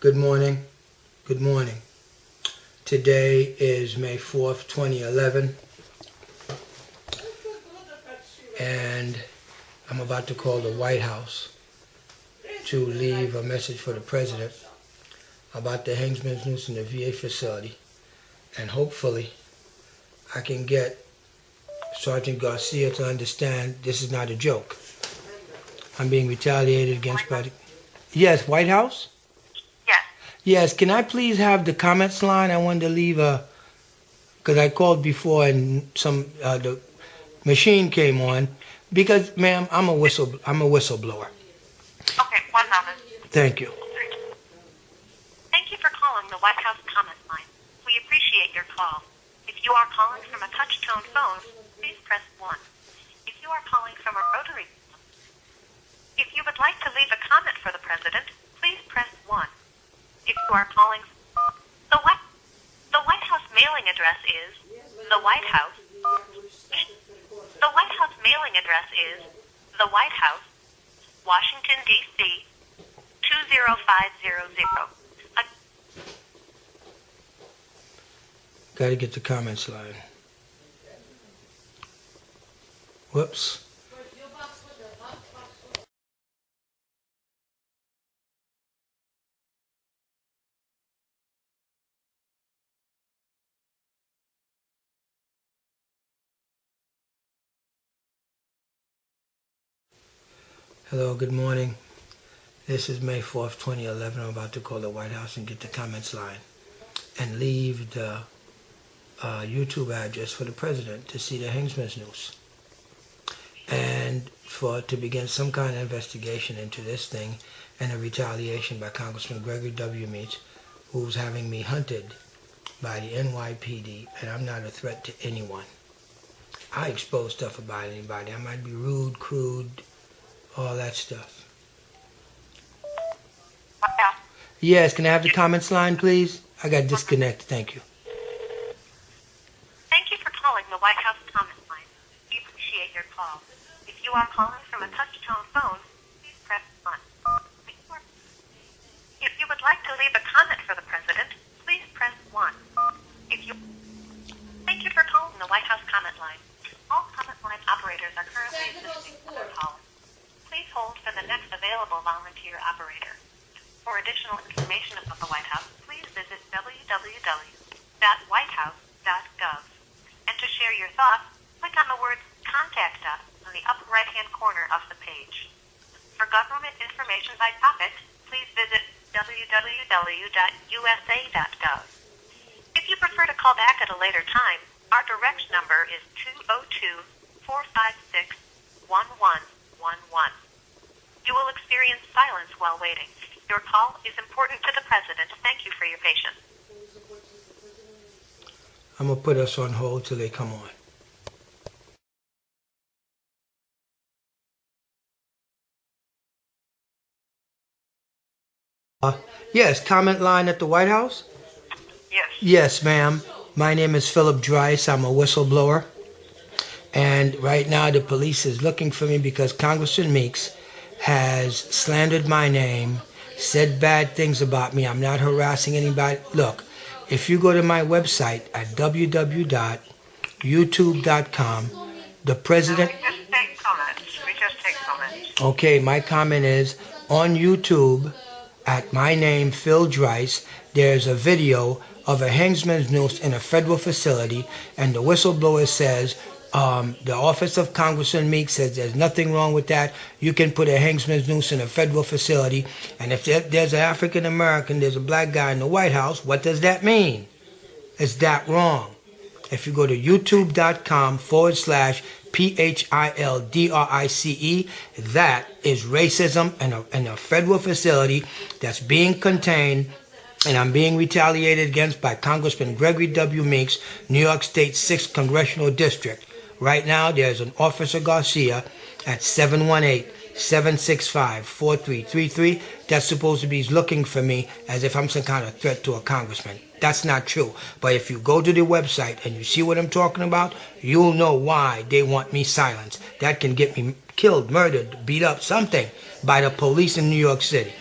Good morning. Good morning. Today is May 4th, 2011. And I'm about to call the White House to leave a message for the President about the hangman's noose in the VA facility. And hopefully I can get Sergeant Garcia to understand this is not a joke. I'm being retaliated against by the... Yes, White House? Yes. Yes, can I please have the comments line? I wanted to leave a... Because I called before and the machine came on. Because, ma'am, I'm a whistleblower. Okay, 1 moment. Thank you. Thank you for calling the White House comment line. We appreciate your call. If you are calling from a touch-tone phone, please press 1. If you are calling from a rotary phone, if you would like to leave a comment for the President, please press 1. If you are calling the White House mailing address is the White House. The White House mailing address is the White House, Washington, D.C. 20500. Got to get the comments line. Whoops. Hello, good morning. This is May 4th, 2011. I'm about to call the White House and get the comments line and leave the YouTube address for the President to see the hangman's noose and to begin some kind of investigation into this thing and a retaliation by Congressman Gregory W. Meeks, who's having me hunted by the NYPD, and I'm not a threat to anyone. I expose stuff about anybody. I might be rude, crude, all that stuff. Yes, can I have the comments line, please? I got disconnected. Thank you. Thank you for calling the White House comment line. We appreciate your call. If you are calling from a touch-tone phone, please press 1. If you would like to leave a comment for the President, please press 1. Thank you for calling the White House comment line. All comment line operators are currently assisting other callers. Please hold for the next available volunteer operator. For additional information about the White House, please visit www.whitehouse.gov. And to share your thoughts, click on the words Contact Us on the upper right-hand corner of the page. For government information by topic, please visit www.usa.gov. If you prefer to call back at a later time, our direct number is 202-456-1111. You will experience silence while waiting. Your call is important to the President. Thank you for your patience. I'm going to put us on hold till they come on. Yes, comment line at the White House? Yes. Yes, ma'am. My name is Philip DRICE. I'm a whistleblower. And right now the police is looking for me because Congressman Meeks has slandered my name, said bad things about me. I'm not harassing anybody. Look, if you go to my website at www.youtube.com, the President... We just take comments. Okay, my comment is, on YouTube, at my name, Phil DRICE, there's a video of a hangman's noose in a federal facility, and the whistleblower says, the office of Congressman Meeks says there's nothing wrong with that. You can put a hangman's noose in a federal facility, and if there's an African American, there's a black guy in the White House, what does that mean? Is that wrong? If you go to youtube.com/PHILLDRICE, that is racism in a federal facility that's being contained, and I'm being retaliated against by Congressman Gregory W. Meeks, New York State 6th Congressional District. Right now, there's an Officer Garcia at 718-765-4333 that's supposed to be looking for me as if I'm some kind of threat to a congressman. That's not true. But if you go to the website and you see what I'm talking about, you'll know why they want me silenced. That can get me killed, murdered, beat up, something by the police in New York City.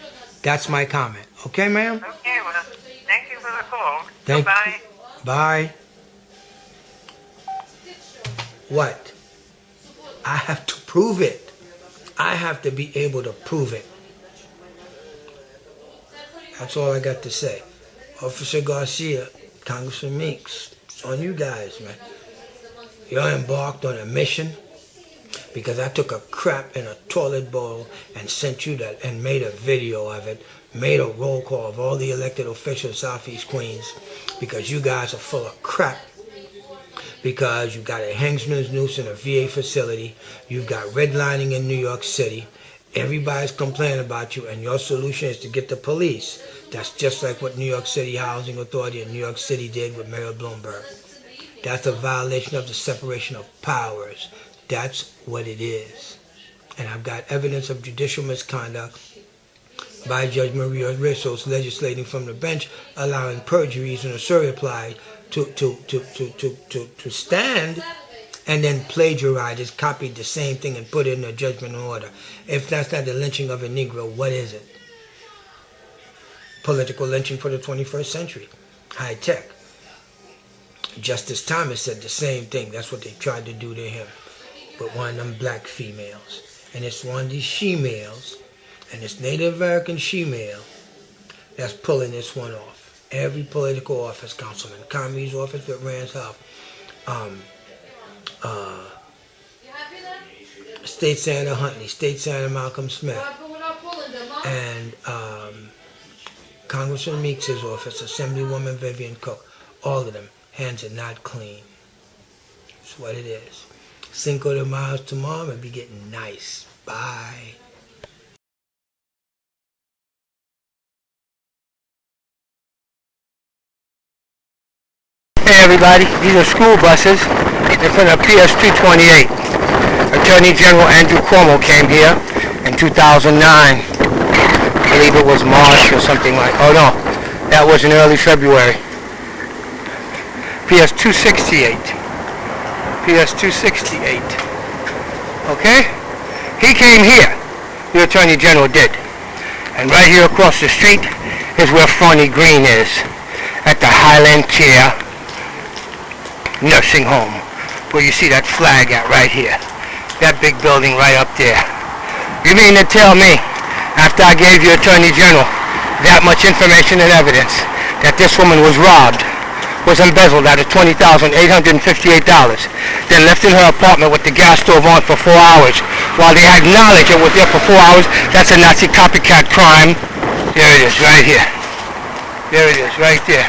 That's my comment. Okay, ma'am? Okay, well, thank you for the call. Thank Goodbye. Bye. What? I have to prove it. I have to be able to prove it. That's all I got to say. Officer Garcia, Congressman Meeks, it's on you guys, man. You're embarked on a mission because I took a crap in a toilet bowl and sent you that and made a video of it, made a roll call of all the elected officials of Southeast Queens because you guys are full of crap. Because you got a Hengsman's noose in a VA facility, you've got redlining in New York City, everybody's complaining about you, and your solution is to get the police. That's just like what New York City Housing Authority in New York City did with Mayor Bloomberg. That's a violation of the separation of powers. That's what it is. And I've got evidence of judicial misconduct by Judge Maria Rissos legislating from the bench, allowing perjuries when a jury applied to stand, and then plagiarized, copied the same thing and put it in a judgment order. If that's not the lynching of a Negro, what is it? Political lynching for the 21st century. High tech. Justice Thomas said the same thing. That's what they tried to do to him with one of them black females. And it's one of these she-males, and it's Native American she-male that's pulling this one off. Every political office, Councilman Comey's office with Rand's Health, State Senator Huntley, State Senator Malcolm Smith, and Congressman Meeks' office, Assemblywoman Vivian Cook, all of them, hands are not clean. That's what it is. Cinco de Mayo tomorrow and be getting nice. Bye. Hey everybody, these are school buses. They're from the PS 228. Attorney General Andrew Cuomo came here in 2009. I believe it was March or something like, oh no, that was in early February. PS 268. PS 268. Okay? He came here, the Attorney General did. And right here across the street is where FRONIE Green is, at the Highland Care Nursing Home, where you see that flag at right here. That big building right up there. You mean to tell me, after I gave you Attorney General that much information and evidence, that this woman was robbed, was embezzled out of $20,858, then left in her apartment with the gas stove on for 4 hours, while they had knowledge it was there for 4 hours? That's a Nazi copycat crime. There it is, right here. There it is, right there.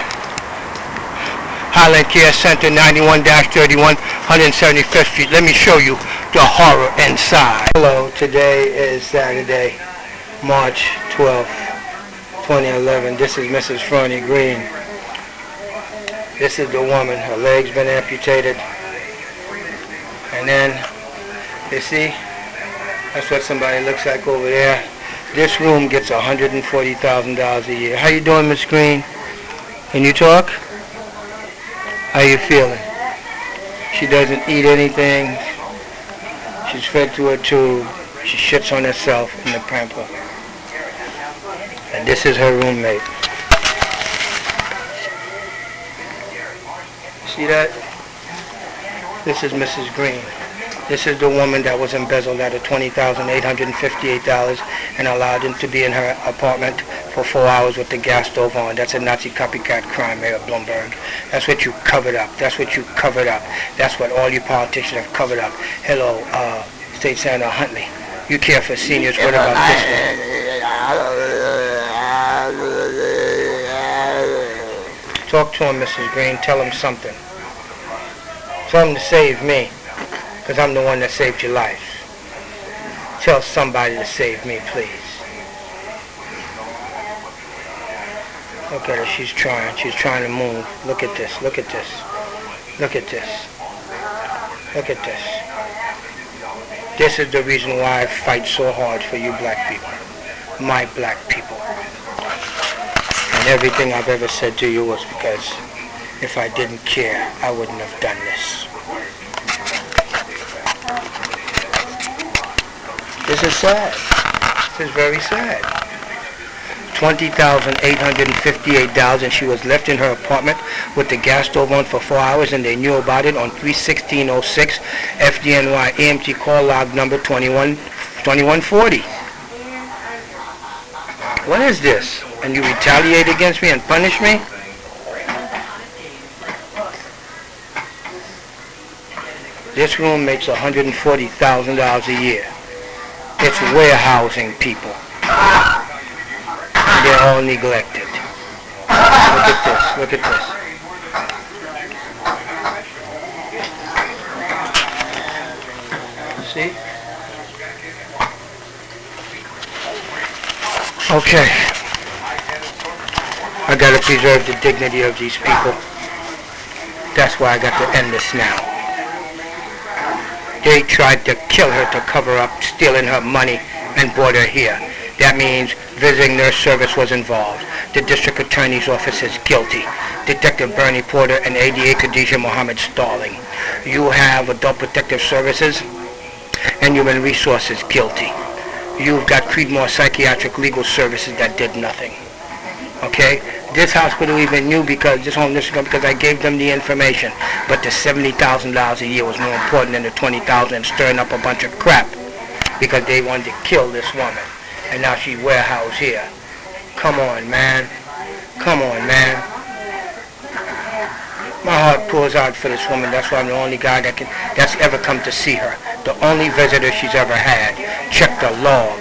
Highland Care Center, 91-31, 175th Street. Let me show you the horror inside. Hello, today is Saturday, March 12th, 2011. This is Mrs. FRONIE Green. This is the woman. Her leg's been amputated. And then, you see, that's what somebody looks like over there. This room gets $140,000 a year. How you doing, Miss Green? Can you talk? How you feeling? She doesn't eat anything. She's fed through a tube. She shits on herself in the pamper. And this is her roommate. See that? This is Mrs. Green. This is the woman that was embezzled out of $20,858 and allowed him to be in her apartment for 4 hours with the gas stove on. That's a Nazi copycat crime, Mayor Bloomberg. That's what you covered up. That's what you covered up. That's what all you politicians have covered up. Hello, State Senator Huntley. You care for seniors. What about this one? Talk to him, Mrs. Green. Tell him something. Tell him to save me, because I'm the one that saved your life. Tell somebody to save me, please. Look at her, she's trying to move. Look at this, look at this. Look at this. Look at this. This is the reason why I fight so hard for you black people. My black people. And everything I've ever said to you was because if I didn't care, I wouldn't have done this. This is sad. This is very sad. $20,858, and she was left in her apartment with the gas stove on for 4 hours, and they knew about it on 3/16/06 FDNY EMT call log number 2140. What is this? And you retaliate against me and punish me? This room makes $140,000 a year. It's warehousing people. They're all neglected. Look at this, look at this. See? Okay. I gotta preserve the dignity of these people. That's why I got to end this now. They tried to kill her to cover up stealing her money and brought her here. That means visiting nurse service was involved. The district attorney's office is guilty. Detective Bernie Porter and ADA Khadijah Mohammed Starling. You have Adult Protective Services and Human Resources guilty. You've got Creedmoor Psychiatric Legal Services that did nothing. Okay? This hospital even knew because I gave them the information. But the $70,000 a year was more important than the $20,000 and stirring up a bunch of crap because they wanted to kill this woman. And now she's warehoused here. Come on, man. Come on, man. My heart pours out for this woman. That's why I'm the only guy that's ever come to see her. The only visitor she's ever had. Check the log.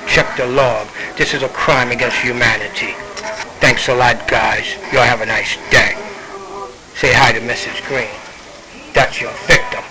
Check the log. This is a crime against humanity. Thanks a lot, guys. Y'all have a nice day. Say hi to Mrs. Green. That's your victim.